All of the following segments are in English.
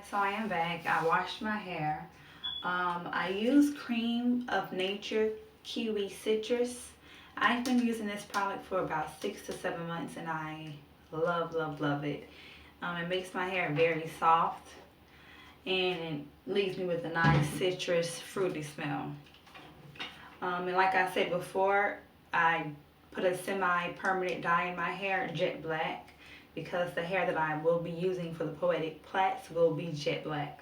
So I am back. I washed my hair. I use Cream of Nature Kiwi Citrus. I've been using this product for about 6 to 7 months and I love it. It makes my hair very soft and it leaves me with a nice citrus fruity smell. And like I said before, I put a semi-permanent dye in my hair, jet black, because the hair that I will be using for the Poetic Plaits will be jet black.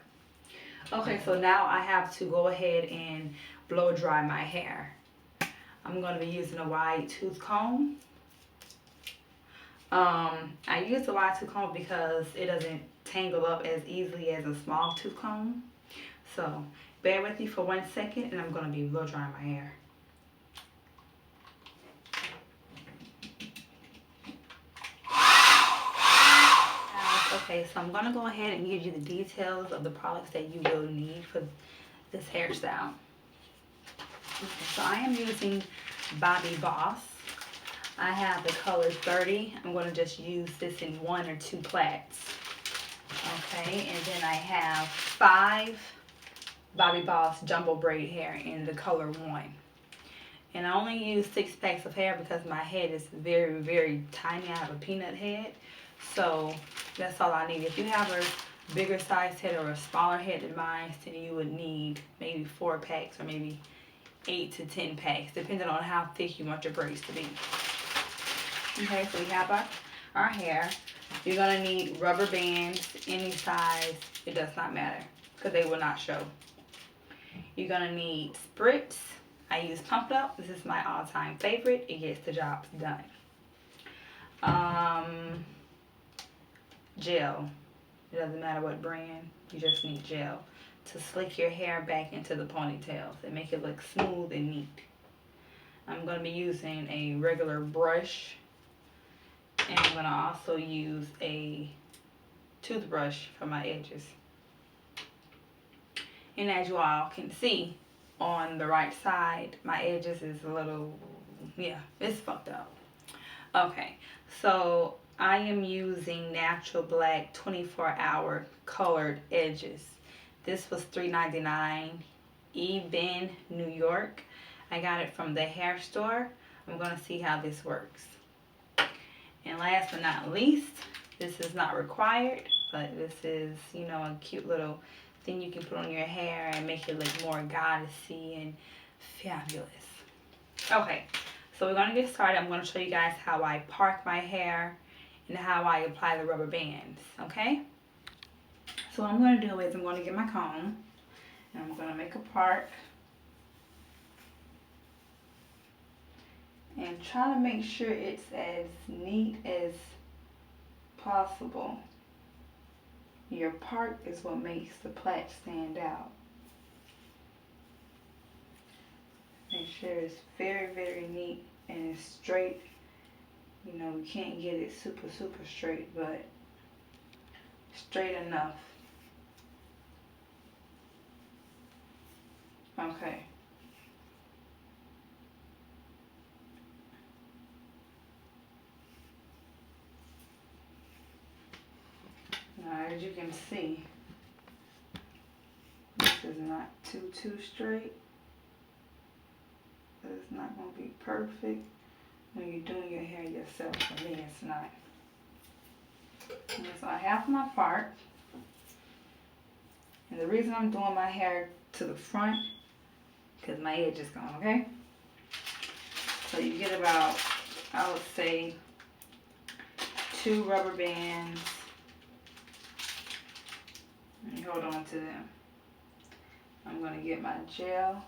Okay, so now I have to go ahead and blow dry my hair. I'm going to be using a wide tooth comb. I use the wide tooth comb because it doesn't tangle up as easily as a small tooth comb. So bear with me for 1 second and I'm going to be blow drying my hair. Okay, so I'm going to go ahead and give you the details of the products that you will need for this hairstyle. Okay, so I am using Bobbi Boss. I have the color 30. I'm going to just use this in 1 or 2 plaits. Okay, and then I have 5 Bobbi Boss jumbo braid hair in the color 1. And I only use 6 packs of hair because my head is very tiny. I have a peanut head. So that's all I need. If you have a bigger size head or a smaller head than mine, then you would need maybe 4 packs or maybe 8 to 10 packs, depending on how thick you want your braids to be. Okay, so we have our hair. You're going to need rubber bands, any size. It does not matter because they will not show. You're going to need spritz. I use Pump Up. This is my all-time favorite. It gets the job done. Gel. It doesn't matter what brand. You just need gel to slick your hair back into the ponytails and make it look smooth and neat. I'm going to be using a regular brush. And I'm going to also use a toothbrush for my edges. And as you all can see, on the right side, my edges is a little, it's fucked up. Okay, so I am using Natural Black 24-hour colored edges. This was $3.99, eBay, New York. I got it from the hair store. I'm going to see how this works. And last but not least, this is not required, but this is, a cute little thing you can put on your hair and make it look more goddessy and fabulous. Okay, so we're going to get started. I'm going to show you guys how I park my hair and how I apply the rubber bands, okay? So what I'm going to do is I'm going to get my comb and I'm going to make a part. And try to make sure it's as neat as possible. Your part is what makes the plait stand out. Make sure it's very neat and it's straight. We can't get it super straight, but straight enough. Okay. Now, as you can see, this is not too straight. It's not going to be perfect when you're doing your hair yourself. For me, it's not. And so I have my part. And the reason I'm doing my hair to the front, because my edge is gone, okay? So you get about, I would say, 2 rubber bands. And hold on to them. I'm going to get my gel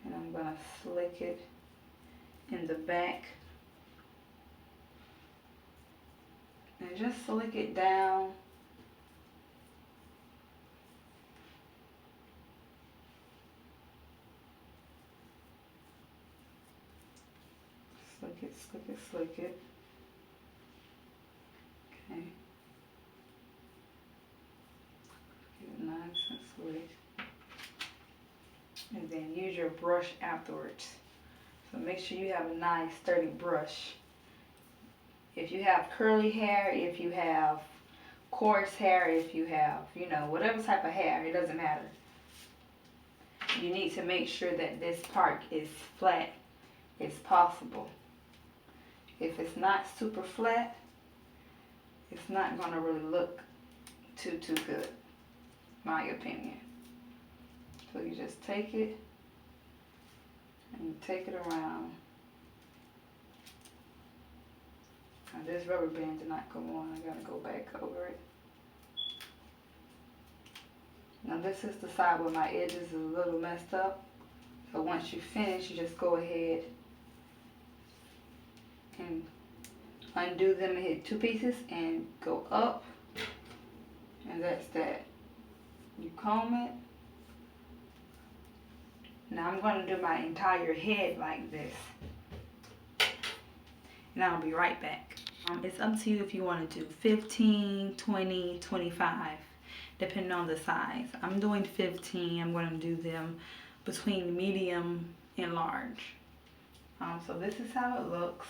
and I'm going to slick it in the back. And just slick it down. Slick it. Okay. Nice and slick. And then use your brush afterwards. So make sure you have a nice sturdy brush. If you have curly hair, if you have coarse hair if you have, you know, whatever type of hair, it doesn't matter. You need to make sure that this part is flat as possible. If it's not super flat, it's not going to really look too good, my opinion. So you just take it and you take it around. Now this rubber band did not go on. I gotta go back over it. Now this is the side where my edges is a little messed up. So once you finish, you just go ahead and undo them and hit 2 pieces and go up. And that's that. You comb it. Now I'm going to do my entire head like this. And I'll be right back. It's up to you if you want to do 15, 20, 25, depending on the size. I'm doing 15. I'm going to do them between medium and large. So this is how it looks.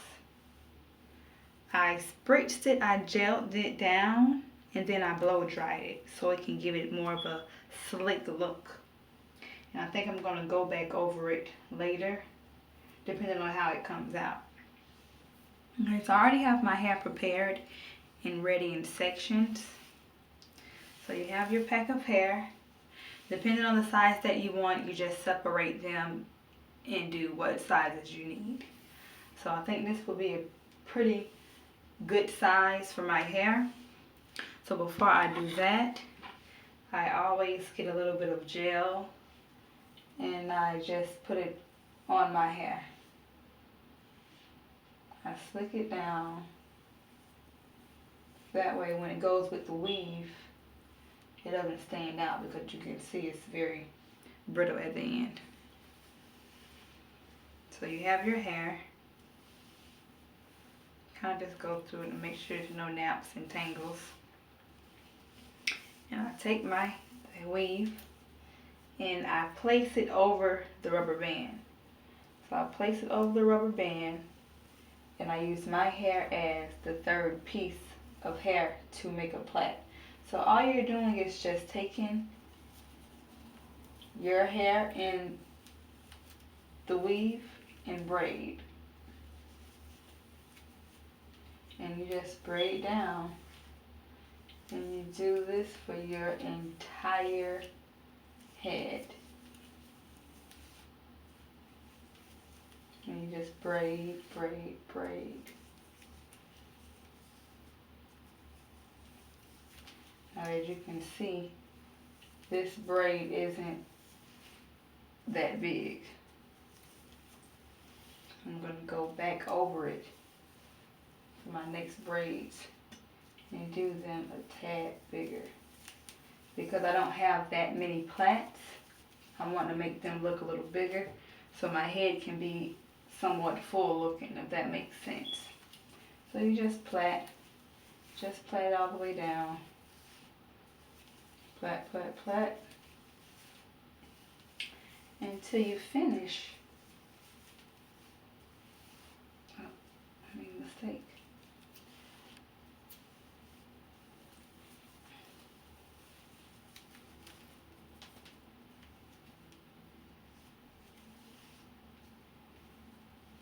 I spritzed it, I gelled it down, and then I blow dried it so it can give it more of a slick look. And I think I'm going to go back over it later, depending on how it comes out. Okay, so I already have my hair prepared and ready in sections. So you have your pack of hair. Depending on the size that you want, you just separate them and do what sizes you need. So I think this will be a pretty good size for my hair. So before I do that, I always get a little bit of gel and I just put it on my hair. I slick it down. That way when it goes with the weave, it doesn't stand out because you can see it's very brittle at the end. So you have your hair. Kind of just go through it and make sure there's no naps and tangles. And I take my weave and I place it over the rubber band. So I place it over the rubber band and I use my hair as the third piece of hair to make a plait. So all you're doing is just taking your hair in the weave and braid. And you just braid down. And you do this for your entire head. And you just braid, braid, braid. Now as you can see, this braid isn't that big. I'm going to go back over it for my next braids and do them a tad bigger. Because I don't have that many plaits, I want to make them look a little bigger so my head can be somewhat full looking, if that makes sense. So you just plait all the way down. Plait, plait, plait until you finish. Oh, I made a mistake.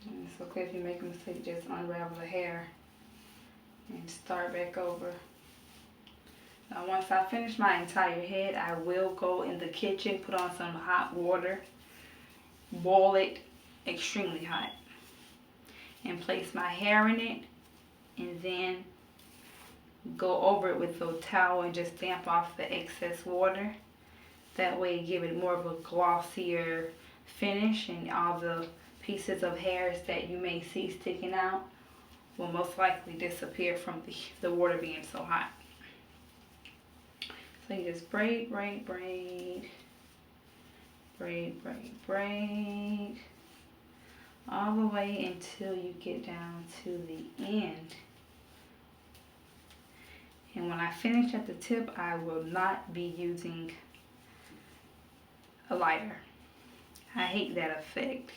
And it's okay if you make a mistake, just unravel the hair and start back over. Now once I finish my entire head, I will go in the kitchen, put on some hot water, boil it extremely hot, and place my hair in it, and then go over it with a towel and just damp off the excess water. That way give it more of a glossier finish, and all the pieces of hairs that you may see sticking out will most likely disappear from the water being so hot. So you just braid, braid, braid, braid, braid, braid, all the way until you get down to the end. And when I finish at the tip, I will not be using a lighter. I hate that effect.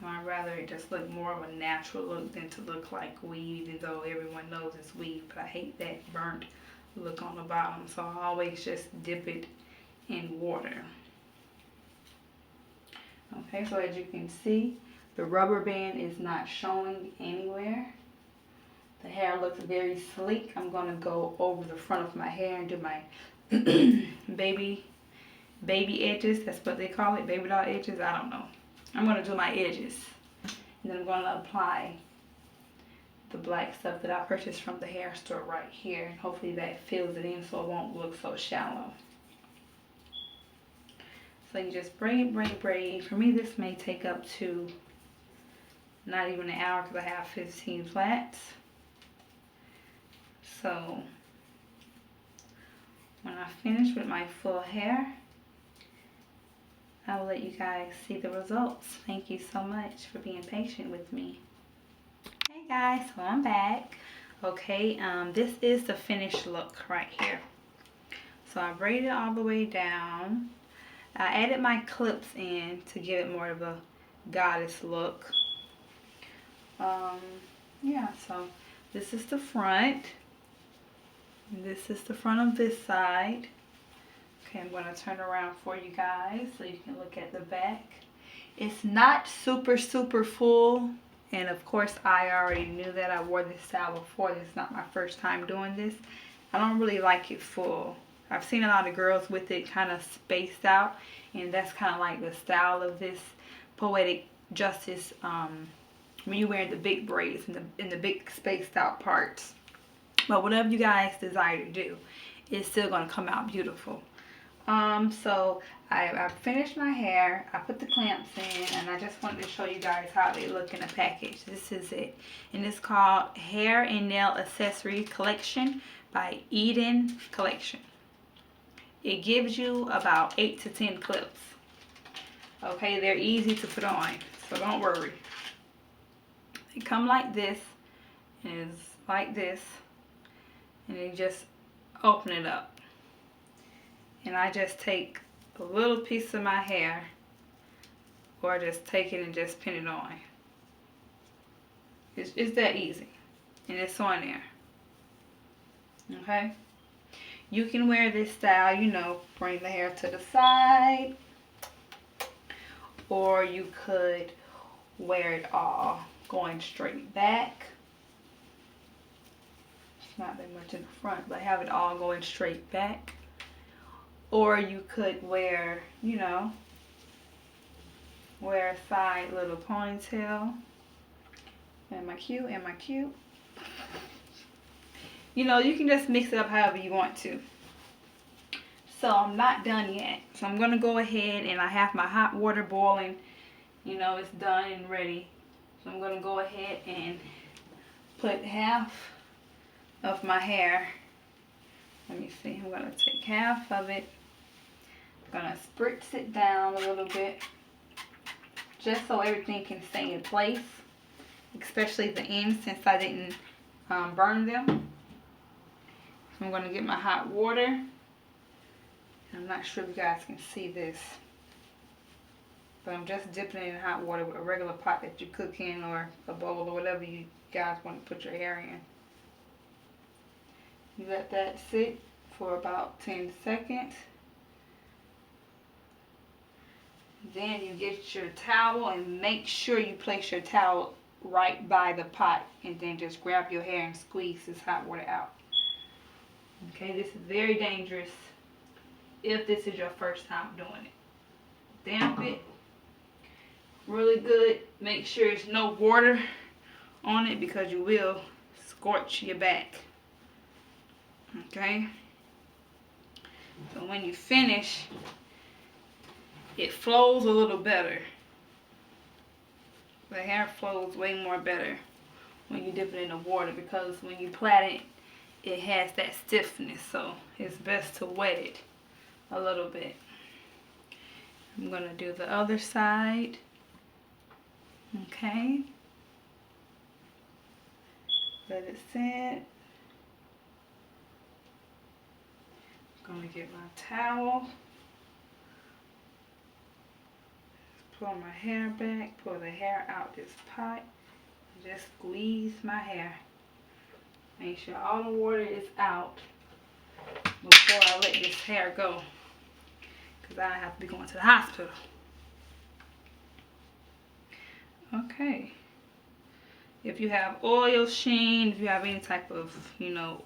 I'd rather it just look more of a natural look than to look like weave, even though everyone knows it's weave. But I hate that burnt look on the bottom, so I always just dip it in water. Okay, so as you can see, the rubber band is not showing anywhere. The hair looks very sleek. I'm going to go over the front of my hair and do my baby edges. That's what they call it, baby doll edges. I don't know. I'm going to do my edges. And then I'm going to apply the black stuff that I purchased from the hair store right here. Hopefully that fills it in so it won't look so shallow. So you just braid, braid, braid. For me, this may take up to not even an hour because I have 15 plaits. So when I finish with my full hair, I will let you guys see the results. Thank you so much for being patient with me. Hey guys, so I'm back. Okay, this is the finished look right here. So I braided all the way down. I added my clips in to give it more of a goddess look. Yeah, so this is the front. This is the front of this side. Okay, I'm going to turn around for you guys so you can look at the back. It's not super full, and of course I already knew that. I wore this style before. This is not my first time doing this. I don't really like it full. I've seen a lot of girls with it kind of spaced out, and that's kind of like the style of this poetic justice when you're wearing the big braids and the big spaced out parts. But whatever you guys desire to do, it's still going to come out beautiful. So I finished my hair, I put the clamps in, and I just wanted to show you guys how they look in a package. This is it, and it's called Hair and Nail Accessory Collection by Eden Collection. It gives you about 8 to 10 clips. Okay, they're easy to put on, so don't worry. They come like this, and it's like this, and you just open it up. And I just take a little piece of my hair, or just take it and just pin it on. It's that easy, and it's on there. Okay, you can wear this style, you know, bring the hair to the side, or you could wear it all going straight back. It's not that much in the front, but have it all going straight back. Or you could wear, you know, wear a side little ponytail. Am I cute? Am I cute? You know, you can just mix it up however you want to. So I'm not done yet. So I'm going to go ahead, and I have my hot water boiling. You know, it's done and ready. So I'm going to go ahead and put half of my hair. Let me see. I'm going to take half of it. I'm going to spritz it down a little bit, just so everything can stay in place, especially the ends, since I didn't burn them. So I'm going to get my hot water. I'm not sure if you guys can see this, but I'm just dipping it in hot water with a regular pot that you cook in, or a bowl, or whatever you guys want to put your hair in. You let that sit for about 10 seconds. Then you get your towel, and make sure you place your towel right by the pot, and then just grab your hair and squeeze this hot water out. Okay, this is very dangerous if this is your first time doing it. Damp it really good. Make sure there's no water on it, because you will scorch your back. Okay, so when you finish, it flows a little better. The hair flows way more better when you dip it in the water, because when you plait it, it has that stiffness, so it's best to wet it a little bit. I'm going to do the other side. Okay, let it sit. I'm going to get my towel, pull my hair back, pull the hair out this pot, just squeeze my hair. Make sure all the water is out before I let this hair go, because I have to be going to the hospital. Okay. If you have oil sheen, if you have any type of,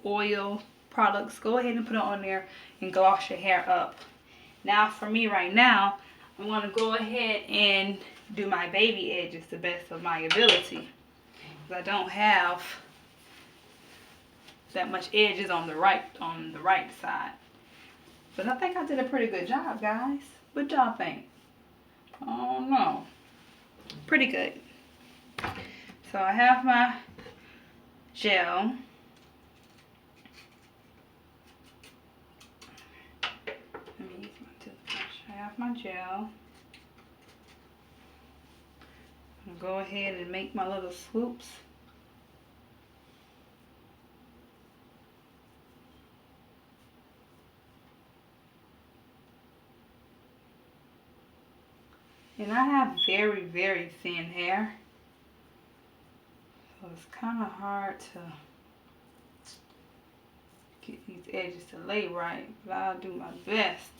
oil products, go ahead and put it on there and gloss your hair up. Now for me right now, I'm going to go ahead and do my baby edges the best of my ability. Because I don't have that much edges on the right side. But I think I did a pretty good job, guys. What y'all think? Oh no. Pretty good. So I have my gel. Let me use my toothbrush. I have my gel. I'll go ahead and make my little swoops. And I have very, very thin hair. So it's kind of hard to get these edges to lay right, but I'll do my best.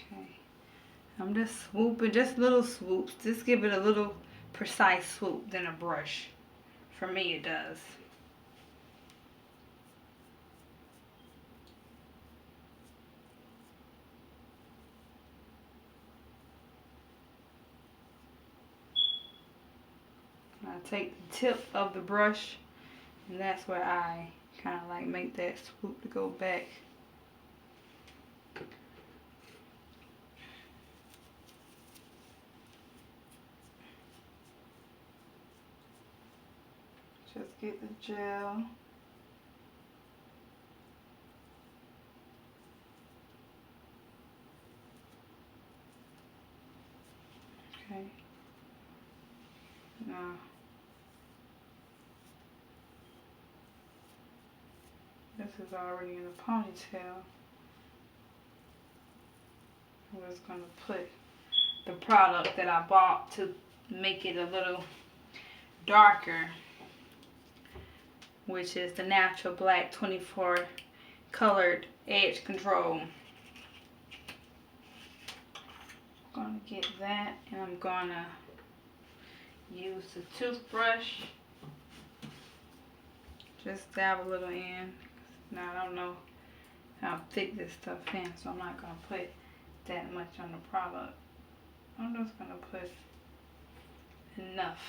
Okay, I'm just swooping, just little swoops. Just give it a little precise swoop than a brush. For me, it does. I take the tip of the brush, and that's where I kind of like make that swoop to go back. Just get the gel. Okay. Now, this is already in a ponytail. I'm just going to put the product that I bought to make it a little darker, which is the Natural Black 24 Colored Edge Control. I'm going to get that, and I'm going to use the toothbrush. Just dab a little in. Now I don't know how thick this stuff is, so I'm not going to put that much on the product. I'm just going to put enough.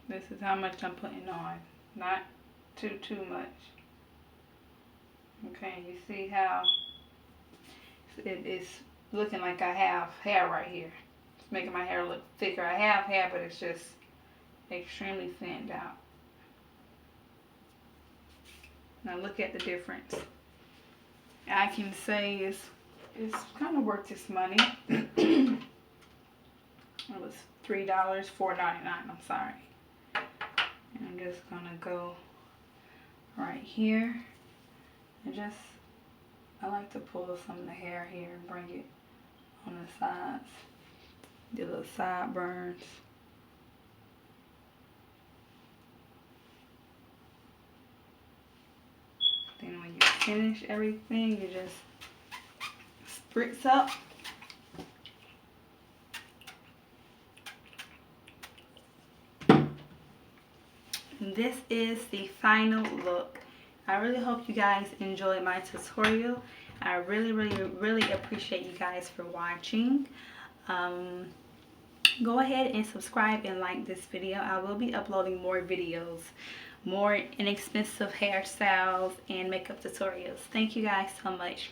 This is how much I'm putting on. Not too much. Okay, you see how it is looking like I have hair right here. It's making my hair look thicker. I have hair, but it's just extremely thinned out. Now look at the difference. I can say it's kind of worth its money. It was $3, $4.99. I'm sorry. And I'm just gonna go right here and I like to pull some of the hair here and bring it on the sides. Do little sideburns. Then when you finish everything, you just spritz up. And this is the final look. I really hope you guys enjoyed my tutorial. I really appreciate you guys for watching. Go ahead and subscribe and like this video. I will be uploading more videos, more inexpensive hairstyles and makeup tutorials. Thank you guys so much.